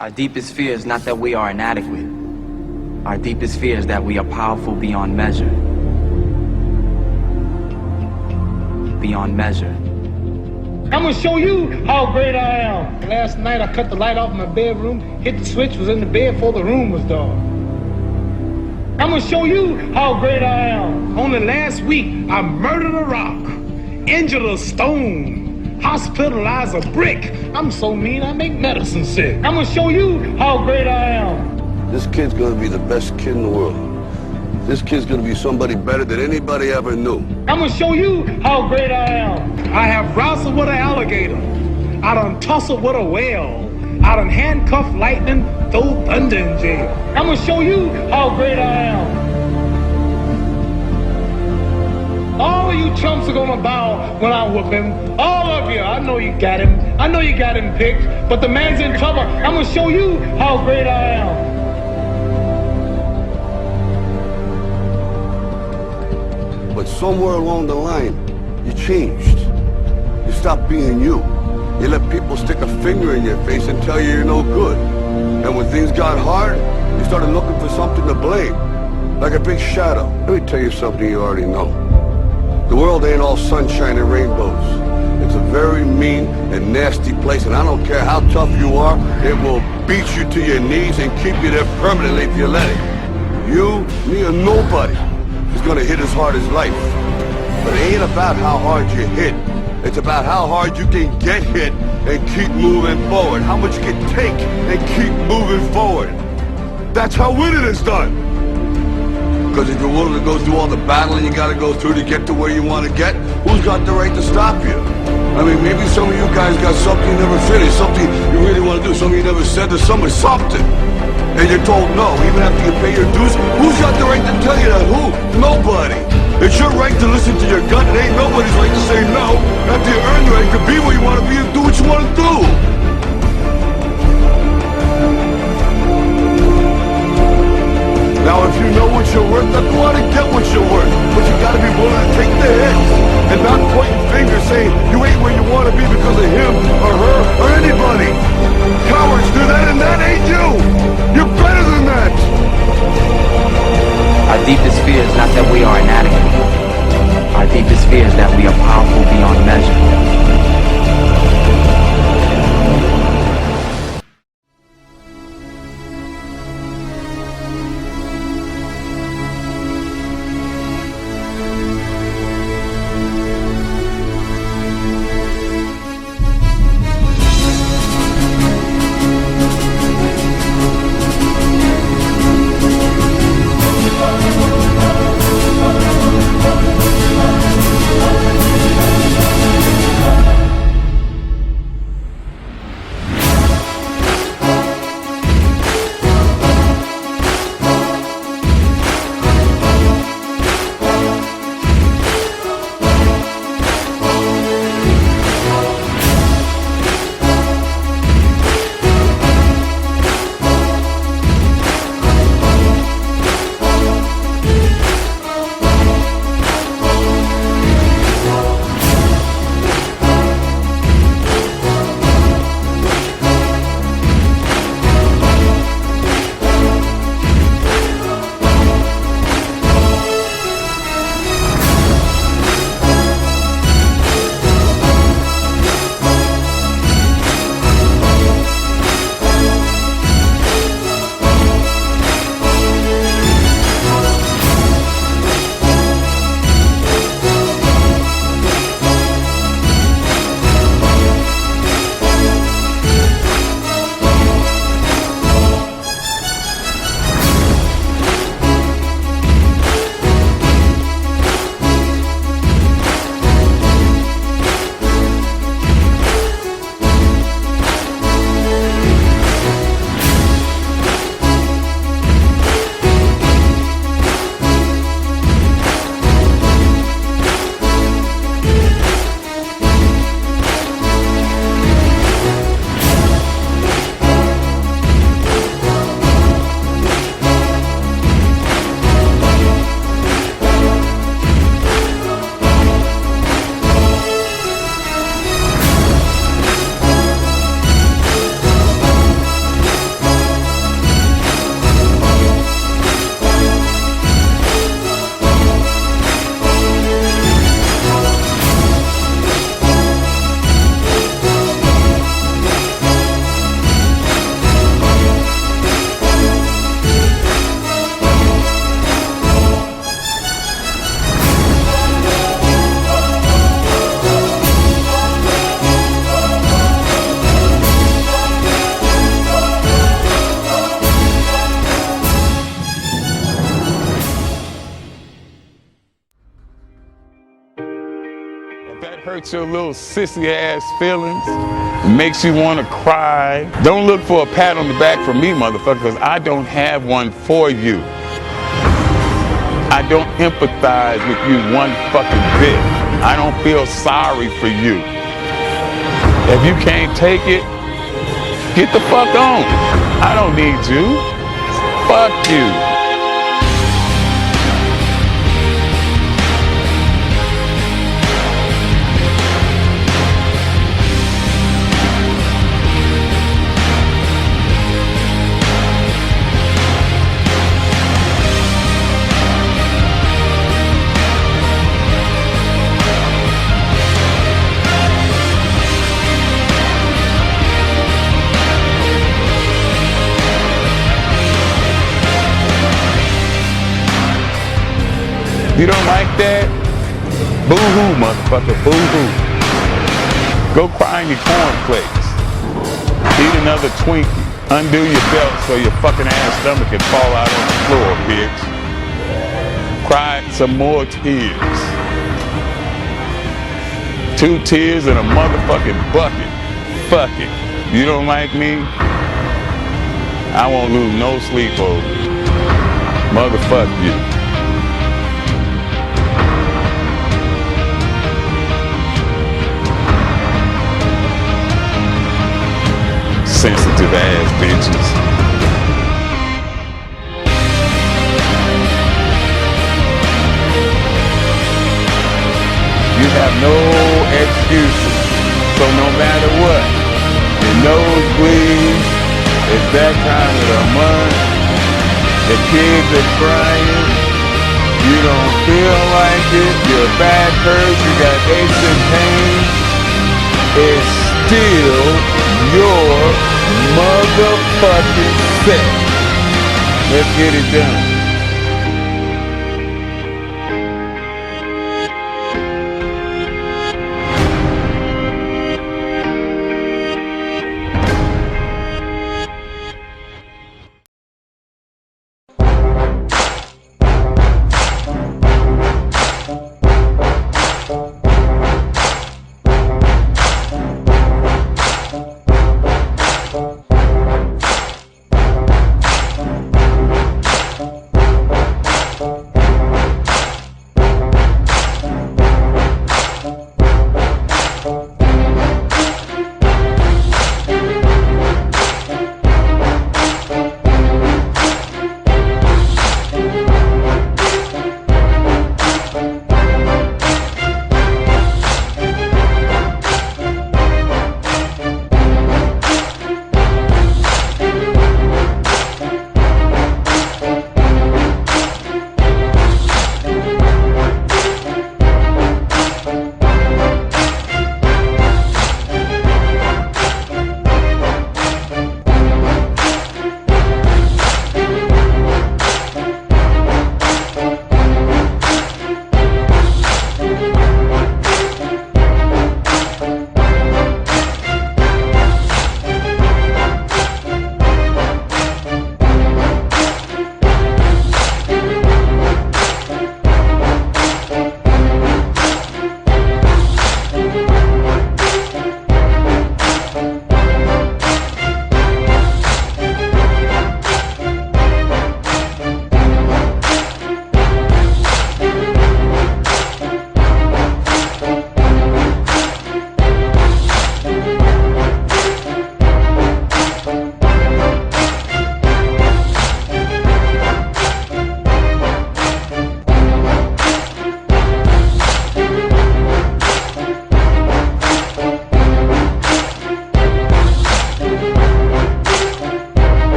Our deepest fear is not that we are inadequate. Our deepest fear is that we are powerful beyond measure. Beyond measure. I'm gonna show you how great I am. Last night I cut the light off in my bedroom, hit the switch, was in the bed before the room was dark. I'm gonna show you how great I am. Only last week I murdered a rock, injured a stone, hospitalized a brick. I'm so mean I make medicine sick. I'm gonna show you how great I am. This kid's gonna be the best kid in the world. This kid's gonna be somebody better than anybody ever knew. I'm gonna show you how great I am. I have wrestled with an alligator. I done tussled with a whale. I done handcuffed lightning, throw thunder in jail. I'm gonna show you how great I am. All of you chumps are gonna bow when I whoop him. All of you. I know you got him. I know you got him picked, but the man's in trouble. I'm gonna show you how great I am. But somewhere along the line, you changed. You stopped being you. You let people stick a finger in your face and tell you you're no good. And when things got hard, you started looking for something to blame, like a big shadow. Let me tell you something you already know. The world ain't all sunshine and rainbows. It's a very mean and nasty place, and I don't care how tough you are, it will beat you to your knees and keep you there permanently if you let it. You, me, or nobody is gonna hit as hard as life. But it ain't about how hard you hit. It's about how hard you can get hit and keep moving forward. How much you can take and keep moving forward. That's how winning is done. Because if you're willing to go through all the battling you gotta go through to get to where you want to get, who's got the right to stop you? I mean, maybe some of you guys got something you never finished, something you really want to do, something you never said to someone, something. And you're told no, even after you pay your dues. Who's got the right to tell you that? Who? Nobody. It's your right to listen to your gut. It ain't nobody's right to say no. After you earn the right to be where you want to be and do what you want to do. Now, if you know what you're worth, then go out and get what you're worth. But you gotta be willing to take the hits and not pointing fingers saying you ain't where you want to be because of him or her or anybody. Cowards do that, and that ain't you. You're better than that. Our deepest fear is not that we are inadequate. Our deepest fear is that we are powerful beyond measure. hurt your little sissy ass feelings, makes you want to cry, don't look for a pat on the back from me, motherfucker, because I don't have one for you. I don't empathize with you one fucking bit. I don't feel sorry for you. If you can't take it, get the fuck on. I don't need you. Fuck you. You don't like that? Boo-hoo, motherfucker, boo-hoo. Go cry in your cornflakes. Eat another Twinkie. Undo your belt so your fucking ass stomach can fall out on the floor, bitch. Cry some more tears. 2 tears in a motherfucking bucket. Fuck it. You don't like me? I won't lose no sleep over you. Motherfuck you. Sensitive ass bitches. You have no excuses. So no matter what, your nose bleeds, it's that time of the month, the kids are crying, you don't feel like it, your back hurts, you got aches and pains, it's still your motherfucking set. Let's get it done.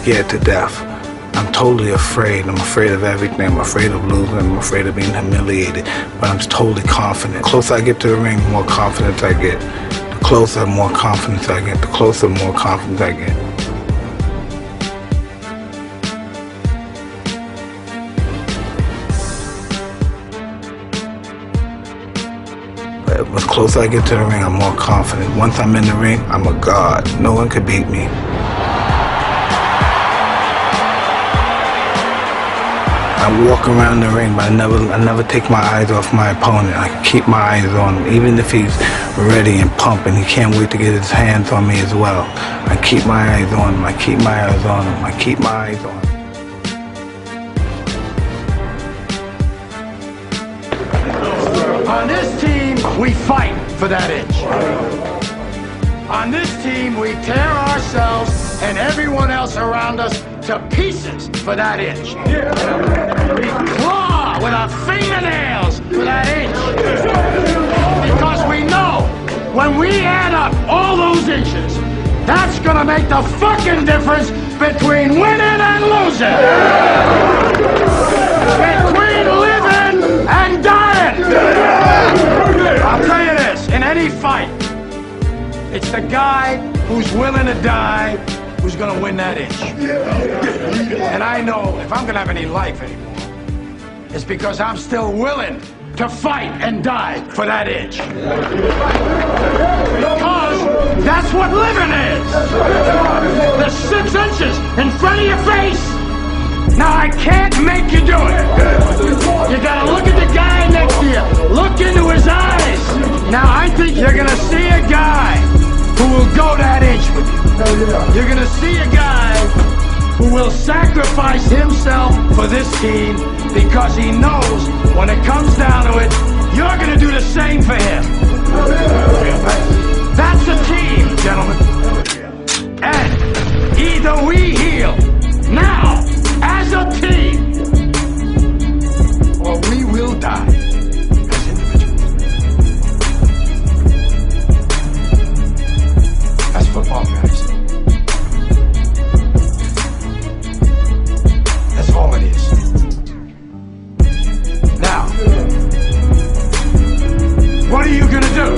scared to death. I'm totally afraid. I'm afraid of everything. I'm afraid of losing. I'm afraid of being humiliated. But I'm totally confident. The closer I get to the ring, the more confidence I get. The closer, the more confidence I get. The closer, the more confidence I get. The closer I get to the ring, I'm more confident. Once I'm in the ring, I'm a god. No one could beat me. I walk around the ring, but I never take my eyes off my opponent. I keep my eyes on him, even if he's ready and pumping. He can't wait to get his hands on me as well. I keep my eyes on him. I keep my eyes on him. I keep my eyes on him. On this team, we fight for that inch. On this team, we tear ourselves and everyone else around us to pieces for that inch. We claw with our fingernails for that inch. Because we know when we add up all those inches, that's gonna make the fucking difference between winning and losing. Between living and dying. I'll tell you this, in any fight, it's the guy who's willing to die who's gonna win that inch. And I know if I'm gonna have any life anymore, it's because I'm still willing to fight and die for that inch. Because that's what living is. The 6 inches in front of your face. Now I can't make you do it. You gotta look at the guy next to you. Look into his eyes. Now I think you're gonna see a guy who will go that inch with you. You're gonna see a guy who will sacrifice himself for this team because he knows when it comes down to it, you're gonna do the same for him. That's a team, gentlemen. And either we heal now as a team, or we will die as individuals. That's football, guys. That's all it is. Now, what are you gonna do?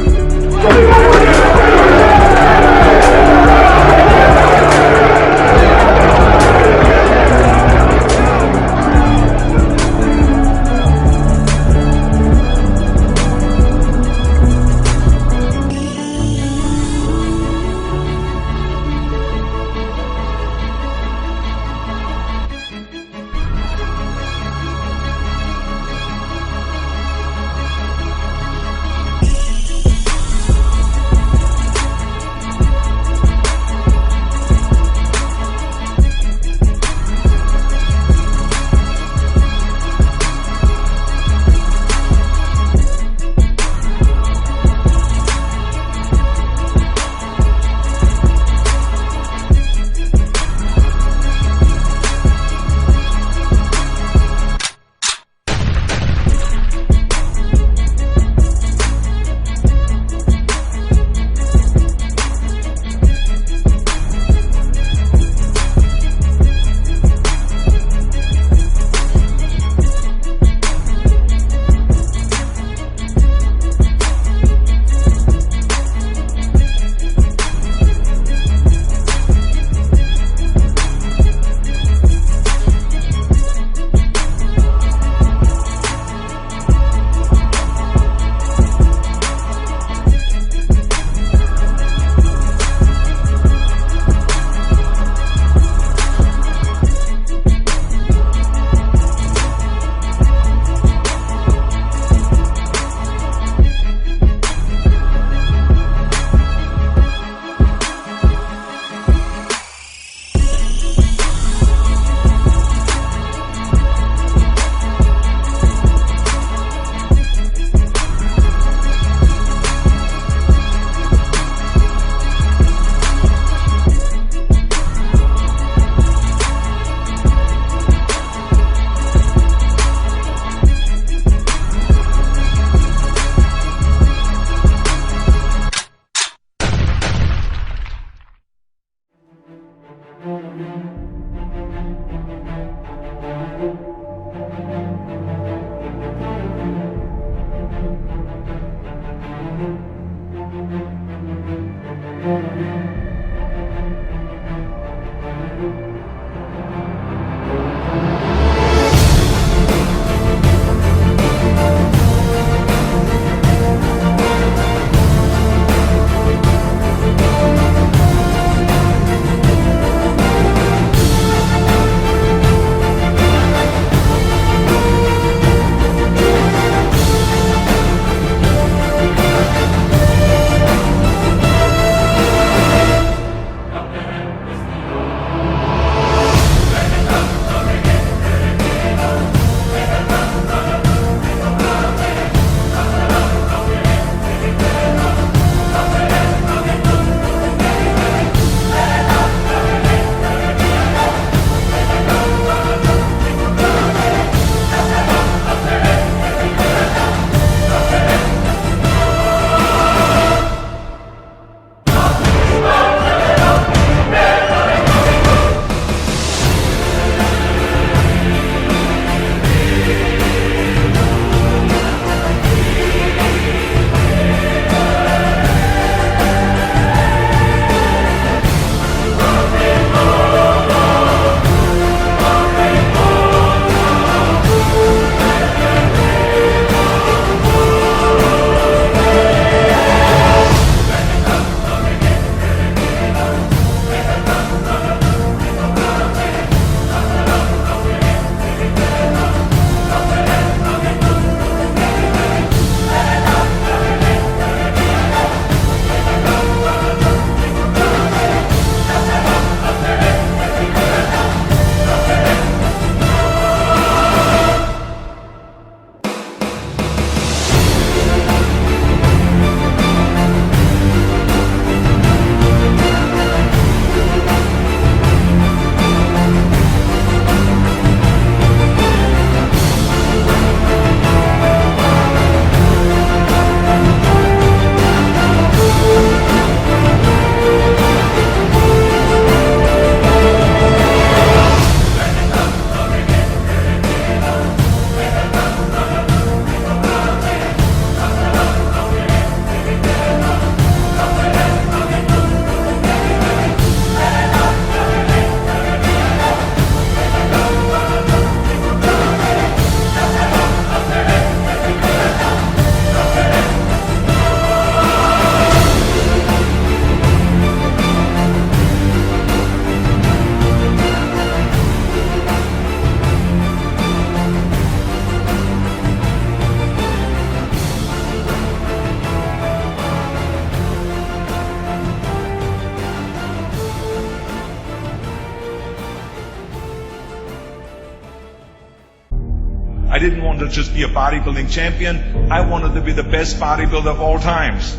I didn't want to just be a bodybuilding champion. I wanted to be the best bodybuilder of all times.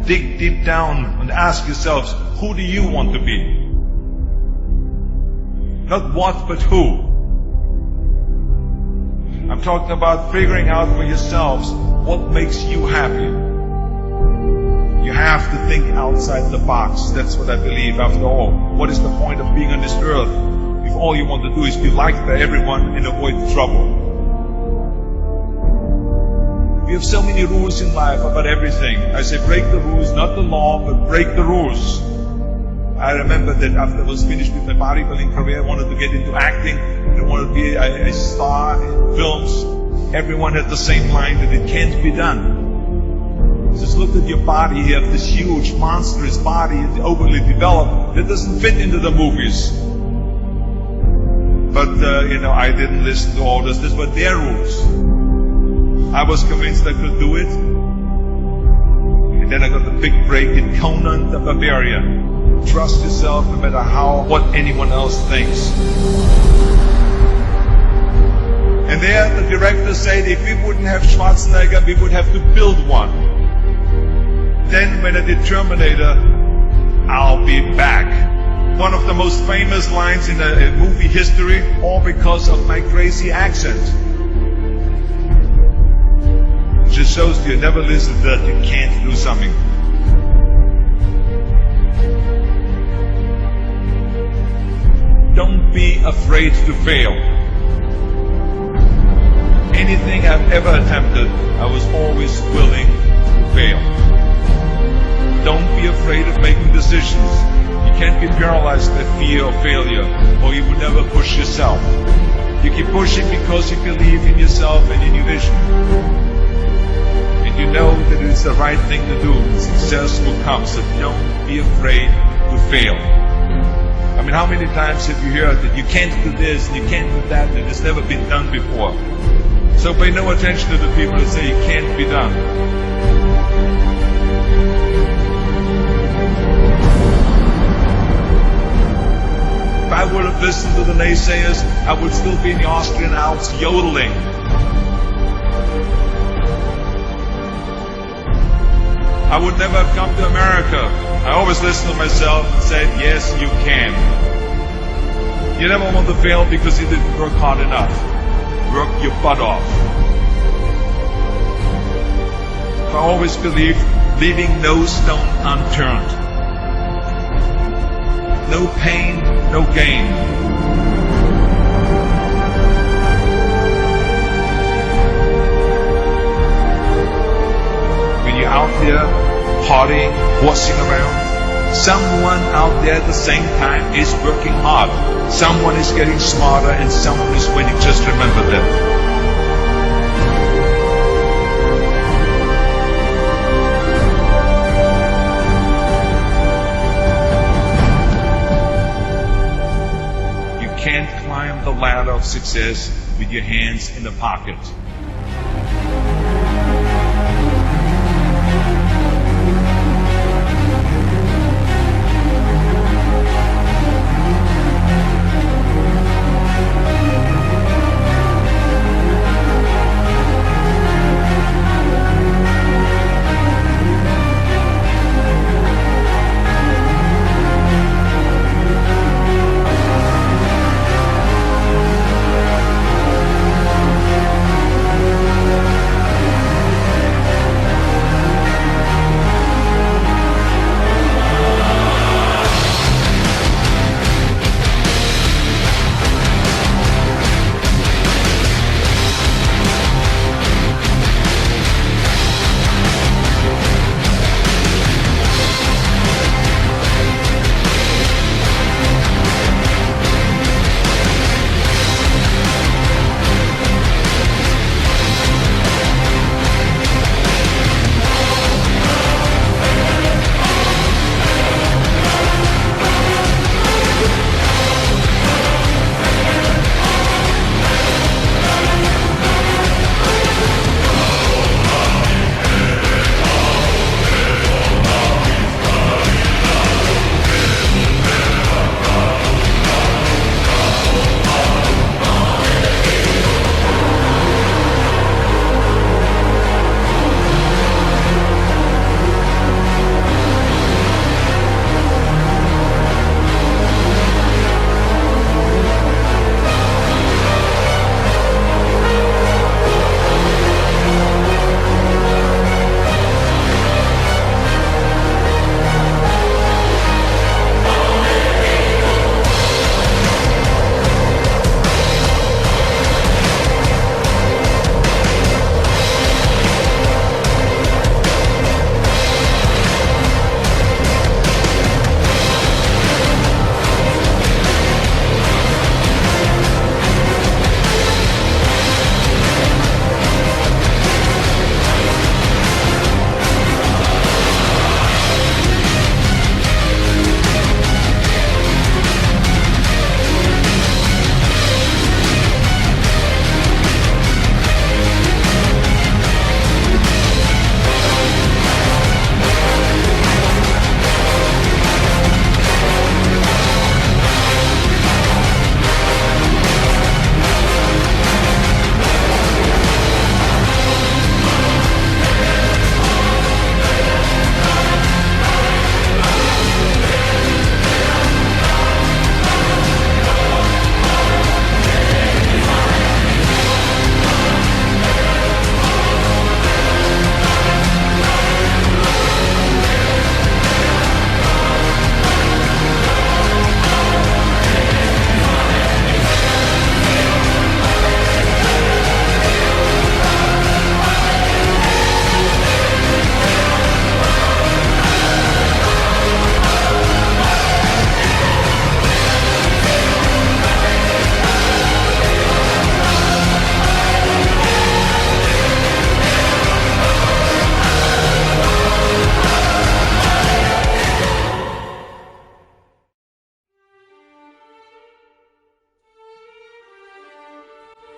Dig deep down and ask yourselves, who do you want to be? Not what, but who. I'm talking about figuring out for yourselves what makes you happy. You have to think outside the box. That's what I believe. After all, what is the point of being on this earth if all you want to do is be liked by everyone and avoid trouble? We have so many rules in life about everything. I say break the rules, not the law, but break the rules. I remember that after I was finished with my bodybuilding career, I wanted to get into acting. I wanted to be a star in films. Everyone had the same line that it can't be done. Just look at your body. You have this huge, monstrous body, it's overly developed. That doesn't fit into the movies. But, I didn't listen to all this. These were their rules. I was convinced I could do it. And then I got the big break in Conan the Barbarian. Trust yourself no matter what anyone else thinks. And there the director said if we wouldn't have Schwarzenegger, we would have to build one. Then when I did Terminator, I'll be back. One of the most famous lines in movie history, all because of my crazy accent. It just shows you never listen that you can't do something. Don't be afraid to fail. Anything I've ever attempted, I was always willing to fail. Don't be afraid of making decisions. You can't be paralyzed by fear or failure, or you will never push yourself. You keep pushing because you believe in yourself and in your vision. And you know that it's the right thing to do. Success will come, so don't be afraid to fail. I mean, how many times have you heard that you can't do this, and you can't do that, and it's never been done before? So pay no attention to the people that say it can't be done. If I would have listened to the naysayers, I would still be in the Austrian Alps yodeling. I would never have come to America. I always listened to myself and said, yes, you can. You never want to fail because you didn't work hard enough. Work your butt off. I always believe leaving no stone unturned. No pain, no gain. When you're out there partying, horsing around, someone out there at the same time is working hard. Someone is getting smarter and someone is winning. Just remember that. Can't climb the ladder of success with your hands in the pocket.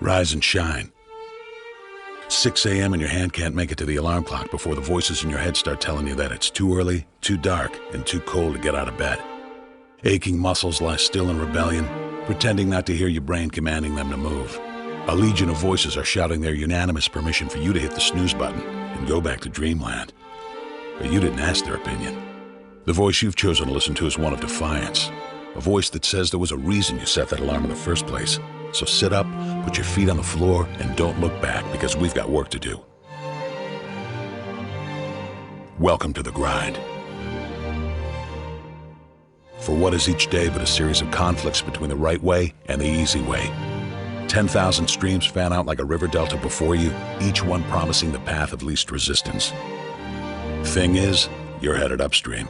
Rise and shine. 6 a.m. and your hand can't make it to the alarm clock before the voices in your head start telling you that it's too early, too dark, and too cold to get out of bed. Aching muscles lie still in rebellion, pretending not to hear your brain commanding them to move. A legion of voices are shouting their unanimous permission for you to hit the snooze button and go back to dreamland. But you didn't ask their opinion. The voice you've chosen to listen to is one of defiance. A voice that says there was a reason you set that alarm in the first place. So sit up, put your feet on the floor, and don't look back, because we've got work to do. Welcome to the grind. For what is each day but a series of conflicts between the right way and the easy way? 10,000 streams fan out like a river delta before you, each one promising the path of least resistance. Thing is, you're headed upstream.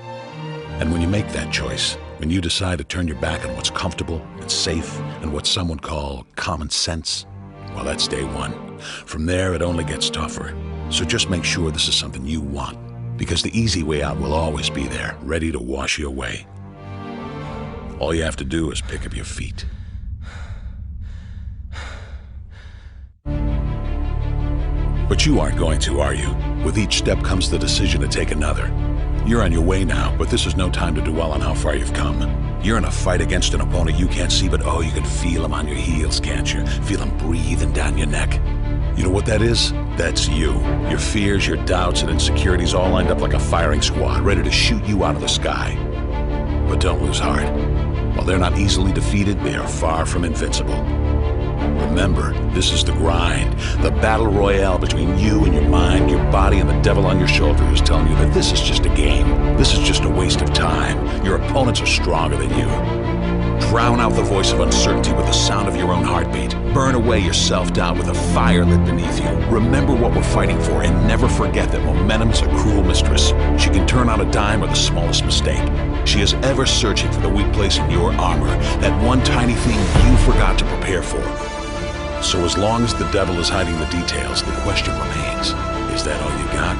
And when you make that choice, when you decide to turn your back on what's comfortable and safe and what some would call common sense, well, that's day one. From there, it only gets tougher. So just make sure this is something you want, because the easy way out will always be there, ready to wash you away. All you have to do is pick up your feet. But you aren't going to, are you? With each step comes the decision to take another. You're on your way now, but this is no time to dwell on how far you've come. You're in a fight against an opponent you can't see, but oh, you can feel him on your heels, can't you? Feel him breathing down your neck. You know what that is? That's you. Your fears, your doubts, and insecurities all lined up like a firing squad, ready to shoot you out of the sky. But don't lose heart. While they're not easily defeated, they are far from invincible. Remember, this is the grind, the battle royale between you and your mind, your body, and the devil on your shoulder who's telling you that this is just a game. This is just a waste of time. Your opponents are stronger than you. Drown out the voice of uncertainty with the sound of your own heartbeat. Burn away your self-doubt with a fire lit beneath you. Remember what we're fighting for, and never forget that momentum's a cruel mistress. She can turn on a dime with the smallest mistake. She is ever searching for the weak place in your armor, that one tiny thing you forgot to prepare for. So as long as the devil is hiding the details, the question remains, is that all you got?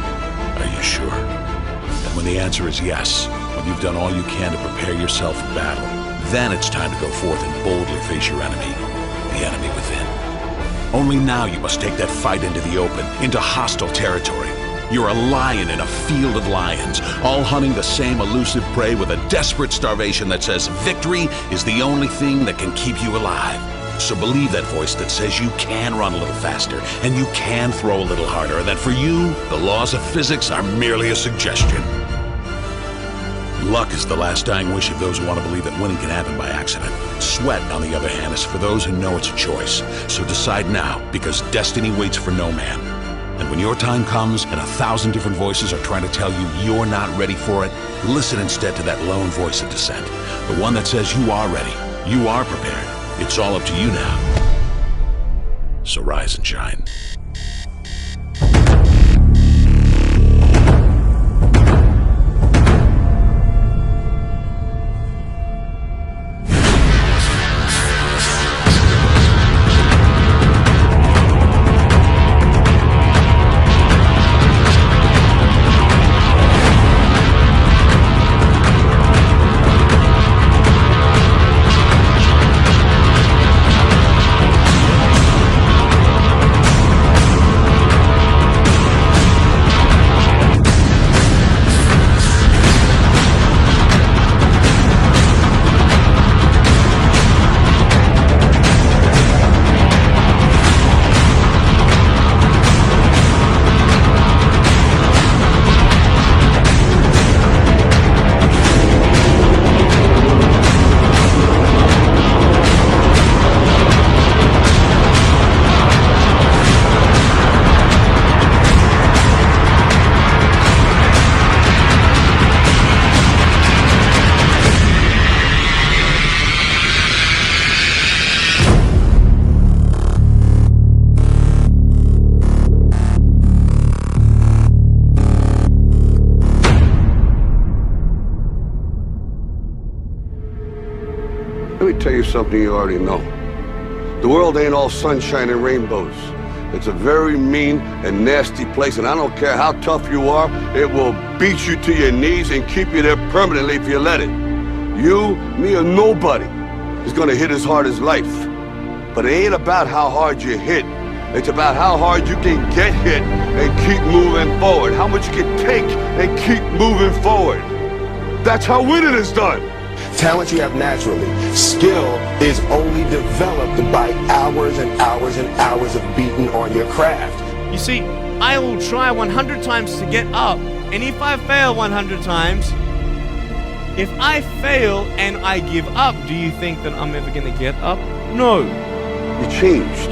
Are you sure? And when the answer is yes, when you've done all you can to prepare yourself for battle, then it's time to go forth and boldly face your enemy, the enemy within. Only now you must take that fight into the open, into hostile territory. You're a lion in a field of lions, all hunting the same elusive prey with a desperate starvation that says victory is the only thing that can keep you alive. So believe that voice that says you can run a little faster, and you can throw a little harder, and that for you, the laws of physics are merely a suggestion. Luck is the last dying wish of those who want to believe that winning can happen by accident. Sweat, on the other hand, is for those who know it's a choice. So decide now, because destiny waits for no man. And when your time comes and 1,000 different voices are trying to tell you you're not ready for it, listen instead to that lone voice of dissent. The one that says you are ready, you are prepared. It's all up to you now. So rise and shine. Let me tell you something you already know. The world ain't all sunshine and rainbows. It's a very mean and nasty place, and I don't care how tough you are, it will beat you to your knees and keep you there permanently if you let it. You, me, or nobody is gonna hit as hard as life. But it ain't about how hard you hit. It's about how hard you can get hit and keep moving forward. How much you can take and keep moving forward. That's how winning is done. Talent you have naturally. Skill is only developed by hours and hours and hours of beating on your craft. You see, I will try 100 times to get up, and if I fail 100 times, if I fail and I give up, do you think that I'm ever going to get up? No. You changed.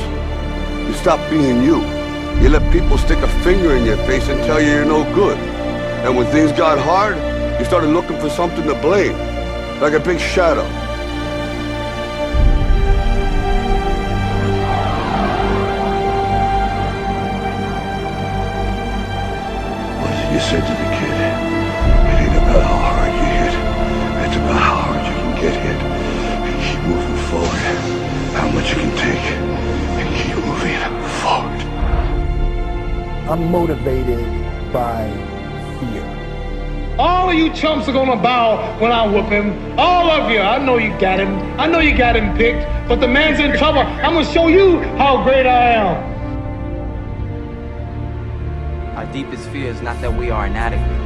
You stopped being you. You let people stick a finger in your face and tell you you're no good. And when things got hard, you started looking for something to blame. Like a big shadow. What is it you said to the kid? It ain't about how hard you hit. It's about how hard you can get hit. And keep moving forward. How much you can take. And keep moving forward. I'm motivated by fear. All of you chumps are gonna bow when I whoop him. All of you. I know you got him. I know you got him picked. But the man's in trouble. I'm gonna show you how great I am. Our deepest fear is not that we are inadequate.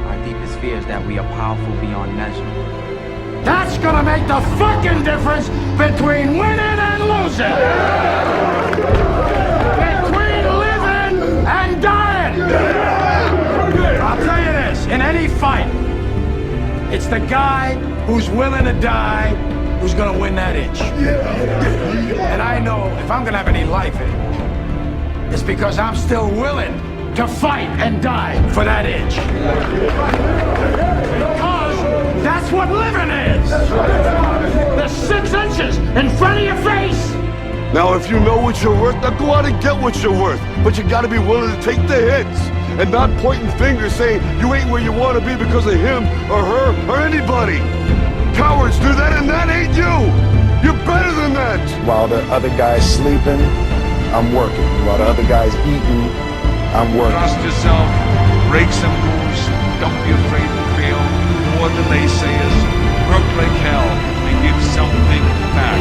Our deepest fear is that we are powerful beyond measure. That's gonna make the fucking difference between winning and losing. Between living and dying. I'll tell you this, in any fight, it's the guy who's willing to die who's gonna win that inch. And I know if I'm gonna have any life in it, it's because I'm still willing to fight and die for that inch. Because that's what living is. The 6 inches in front of your face. Now, if you know what you're worth, now go out and get what you're worth. But you gotta be willing to take the hits and not pointing fingers saying you ain't where you want to be because of him or her or anybody. Cowards do that, and that ain't you. You're better than that. While the other guy's sleeping, I'm working. While the other guy's eating, I'm working. Trust yourself, break some rules, don't be afraid to fail, more than naysayers, work like hell, and give something back.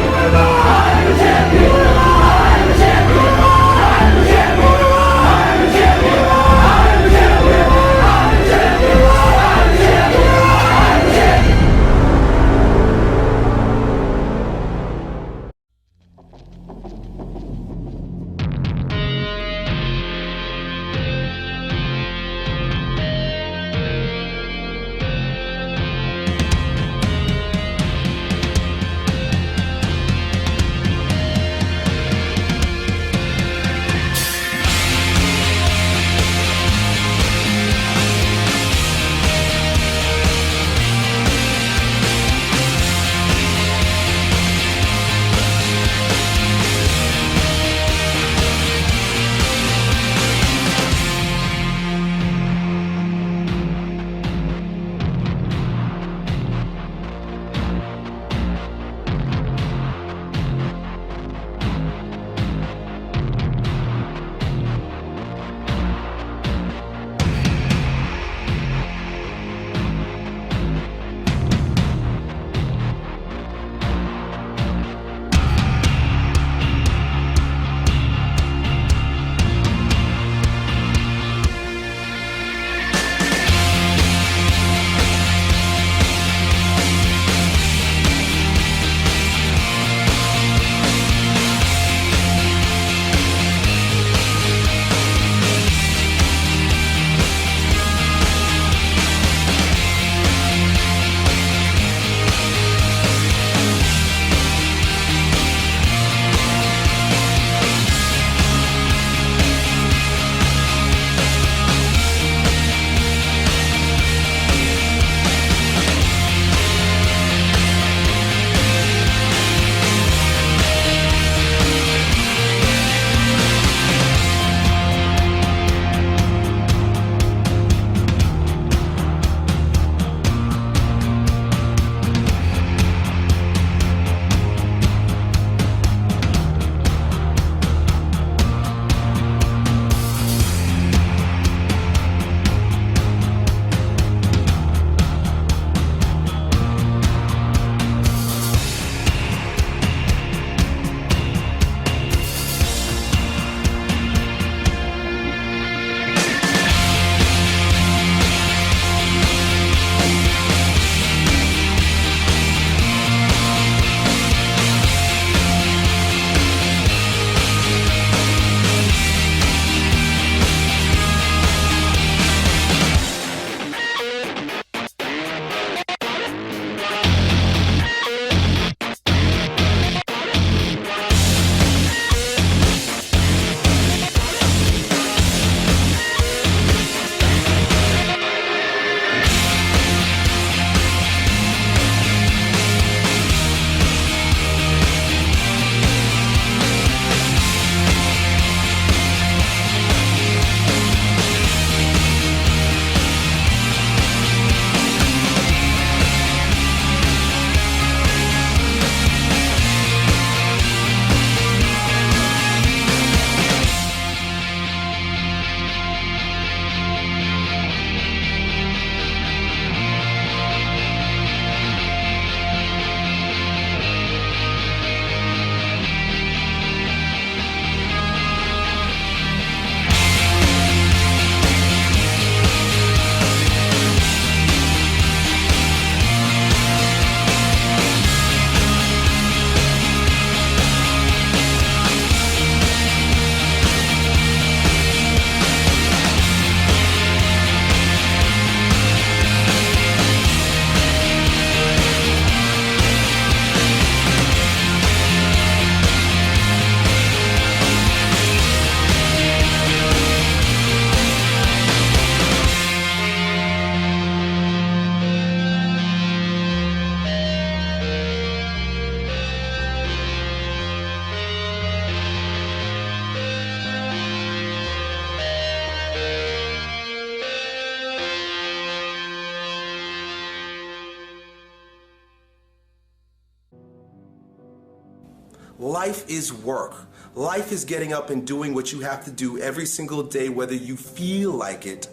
Life is work. Life is getting up and doing what you have to do every single day, whether you feel like it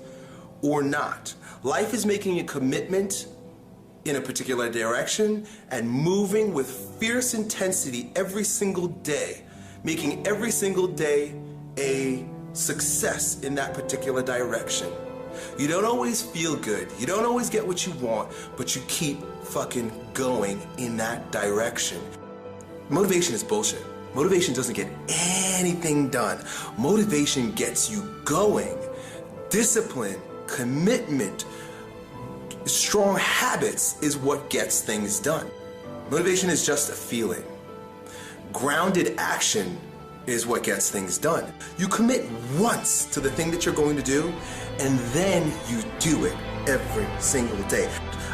or not. Life is making a commitment in a particular direction and moving with fierce intensity every single day, making every single day a success in that particular direction. You don't always feel good, you don't always get what you want, but you keep fucking going in that direction. Motivation is bullshit. Motivation doesn't get anything done. Motivation gets you going. Discipline, commitment, strong habits is what gets things done. Motivation is just a feeling. Grounded action is what gets things done. You commit once to the thing that you're going to do, and then you do it every single day.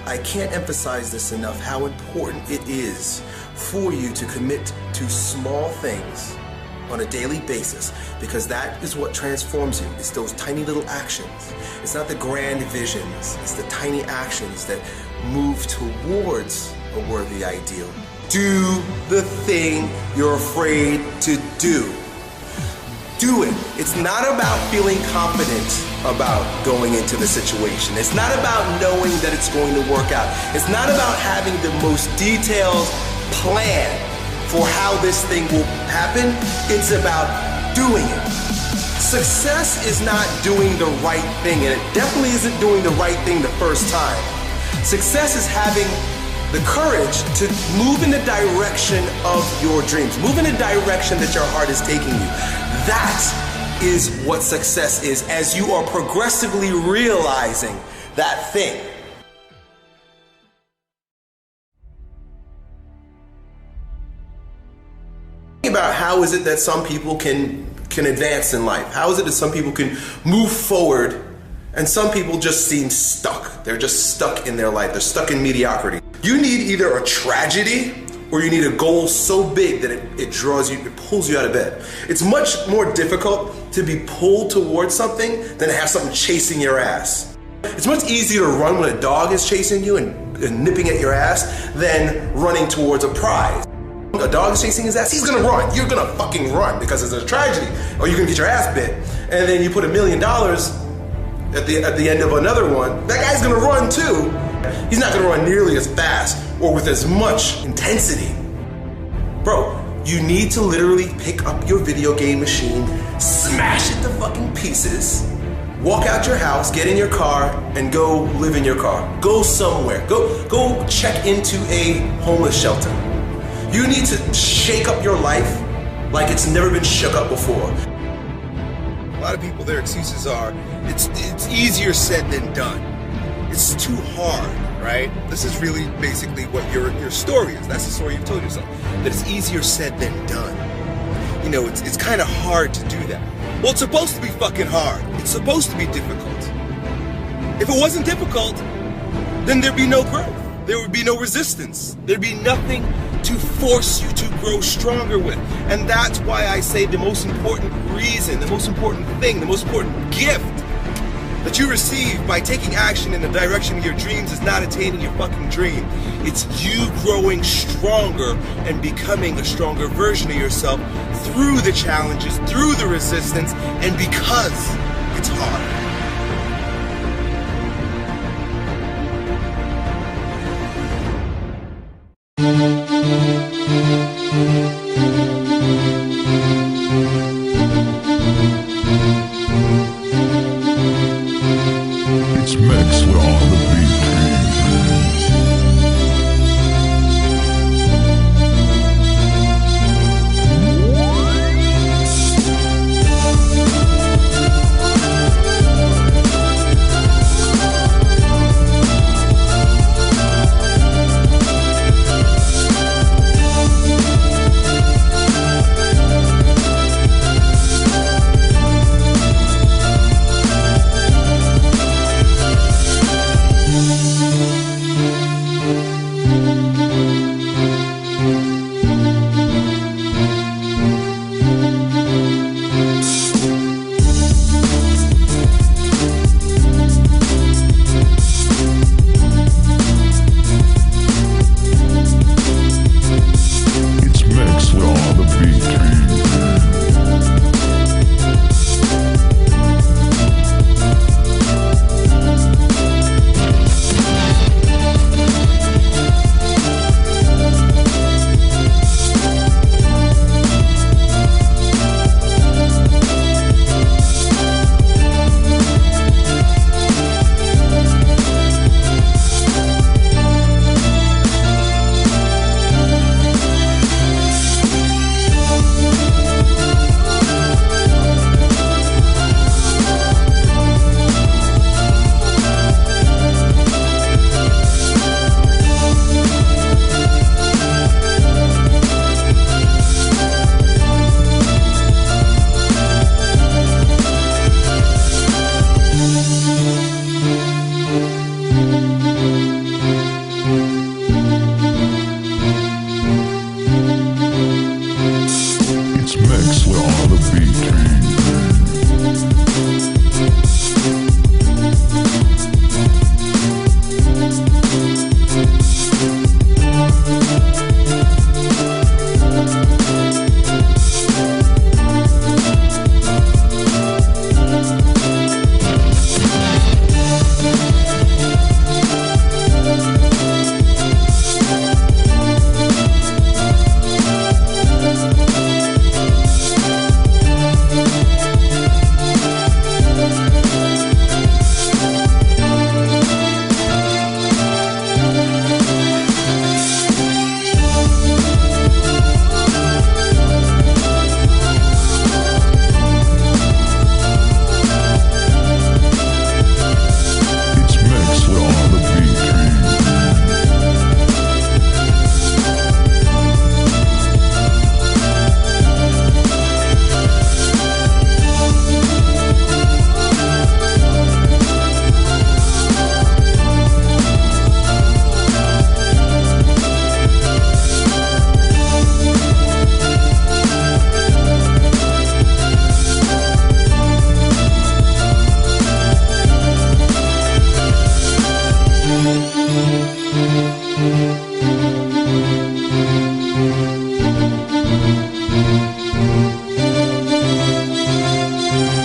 I can't emphasize this enough, how important it is for you to commit to small things on a daily basis, because that is what transforms you. It's those tiny little actions. It's not the grand visions, it's the tiny actions that move towards a worthy ideal. Do the thing you're afraid to do. Do it. It's not about feeling confident about going into the situation. It's not about knowing that it's going to work out. It's not about having the most detailed plan for how this thing will happen. It's about doing it. Success is not doing the right thing, and it definitely isn't doing the right thing the first time. Success is having the courage to move in the direction of your dreams. Move in the direction that your heart is taking you. That is what success is, as you are progressively realizing that thing. About how is it that some people can advance in life? How is it that some people can move forward and some people just seem stuck? They're just stuck in their life. They're stuck in mediocrity. You need either a tragedy or you need a goal so big that it draws you, it pulls you out of bed. It's much more difficult to be pulled towards something than to have something chasing your ass. It's much easier to run when a dog is chasing you and nipping at your ass than running towards a prize. A dog is chasing his ass, he's gonna run. You're gonna fucking run because it's a tragedy, or you're gonna get your ass bit. And then you put $1 million at the end of another one, that guy's gonna run too. He's not gonna run nearly as fast or with as much intensity. Bro, you need to literally pick up your video game machine, smash it to fucking pieces, walk out your house, get in your car, and go live in your car. Go somewhere. Go check into a homeless shelter. You need to shake up your life like it's never been shook up before. A lot of people, their excuses are, it's easier said than done. It's too hard, right? This is really basically what your story is. That's the story you've told yourself. That it's easier said than done. You know, it's kind of hard to do that. Well, it's supposed to be fucking hard. It's supposed to be difficult. If it wasn't difficult, then there'd be no growth. There would be no resistance. There'd be nothing to force you to grow stronger with. And that's why I say the most important reason, the most important thing, the most important gift that you receive by taking action in the direction of your dreams is not attaining your fucking dream. It's you growing stronger and becoming a stronger version of yourself through the challenges, through the resistance, and because it's hard. It's Maxwell on the beat.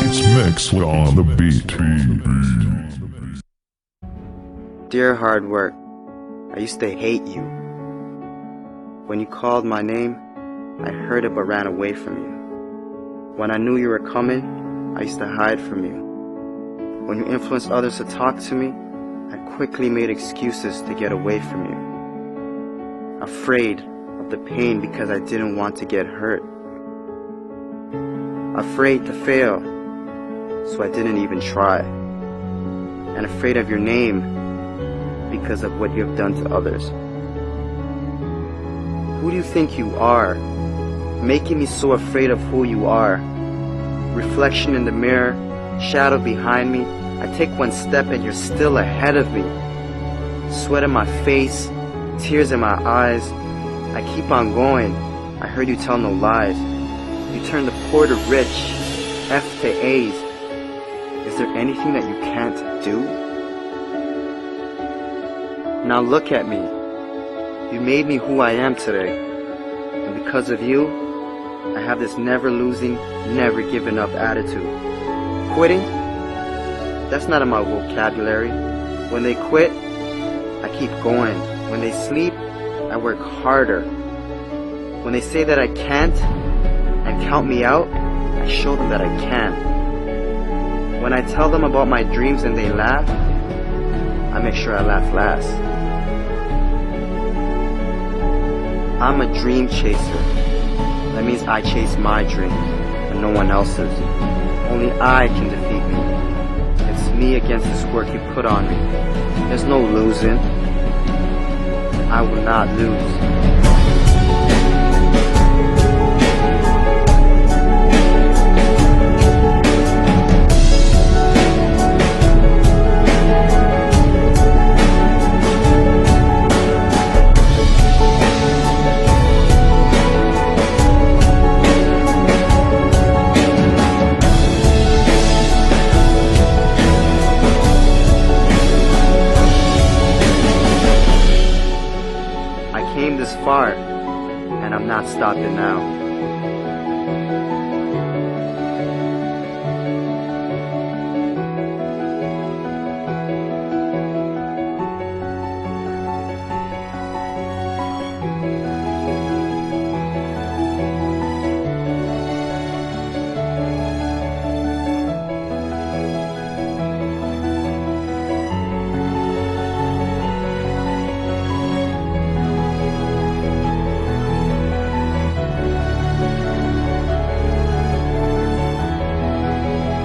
It's Mixler on the beat. Dear hard work, I used to hate you. When you called my name, I heard it but ran away from you. When I knew you were coming, I used to hide from you. When you influenced others to talk to me, I quickly made excuses to get away from you. Afraid of the pain because I didn't want to get hurt. Afraid to fail, so I didn't even try. And afraid of your name because of what you have done to others. Who do you think you are? Making me so afraid of who you are. Reflection in the mirror, shadow behind me. I take one step and you're still ahead of me. Sweat in my face, tears in my eyes. I keep on going. I heard you tell no lies. You turn the poor to rich, F to A's. Is there anything that you can't do? Now look at me. You made me who I am today. And because of you, I have this never losing, never giving up attitude. Quitting? That's not in my vocabulary. When they quit, I keep going. When they sleep, I work harder. When they say that I can't and count me out, I show them that I can. When I tell them about my dreams and they laugh, I make sure I laugh last. I'm a dream chaser. That means I chase my dreams and no one else's. Only I can defeat me. It's me against this work you put on me. There's no losing. I will not lose. This far, and I'm not stopping now.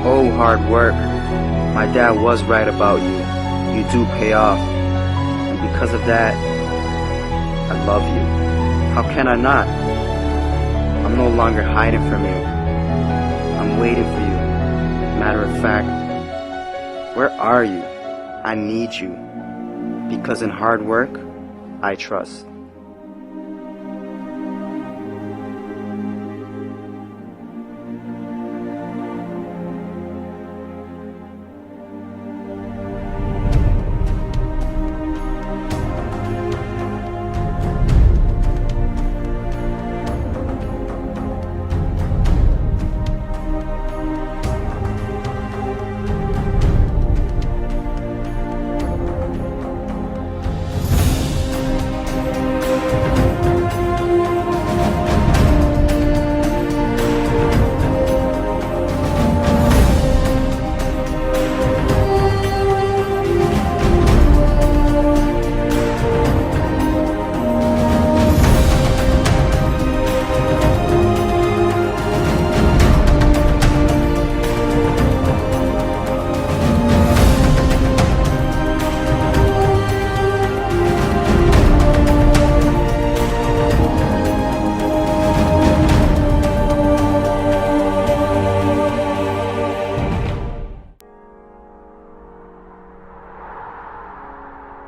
Oh, hard work. My dad was right about you. You do pay off. And because of that, I love you. How can I not? I'm no longer hiding from you. I'm waiting for you. Matter of fact, where are you? I need you. Because in hard work, I trust.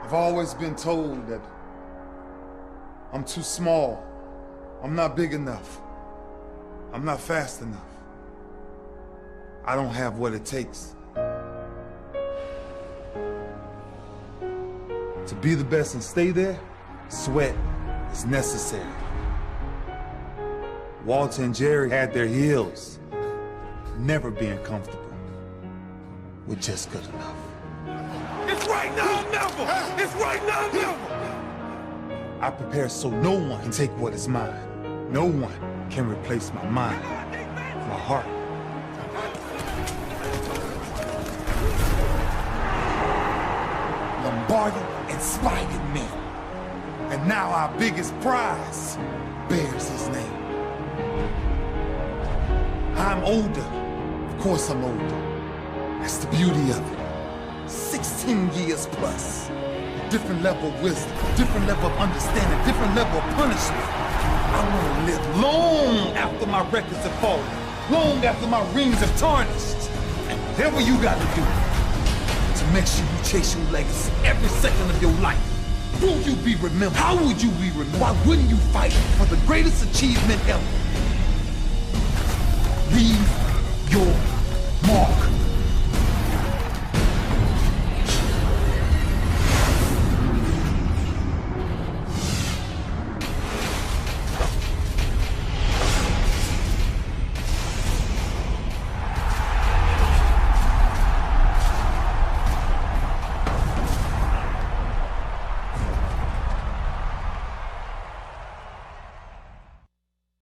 I've always been told that I'm too small, I'm not big enough, I'm not fast enough, I don't have what it takes. To be the best and stay there, sweat is necessary. Walter and Jerry had their heels, never being comfortable with just good enough. It's right now or never! It's right now or never! I prepare so no one can take what is mine. No one can replace my mind, my heart. Lombardi inspired me. And now our biggest prize bears his name. I'm older. Of course I'm older. That's the beauty of it. 16 years plus. Different level of wisdom, different level of understanding, different level of punishment. I want to live long after my records have fallen, long after my rings have tarnished. And whatever you got to do to make sure you chase your legacy every second of your life. Won't you be remembered? How would you be remembered? Why wouldn't you fight for the greatest achievement ever? Leave your mark.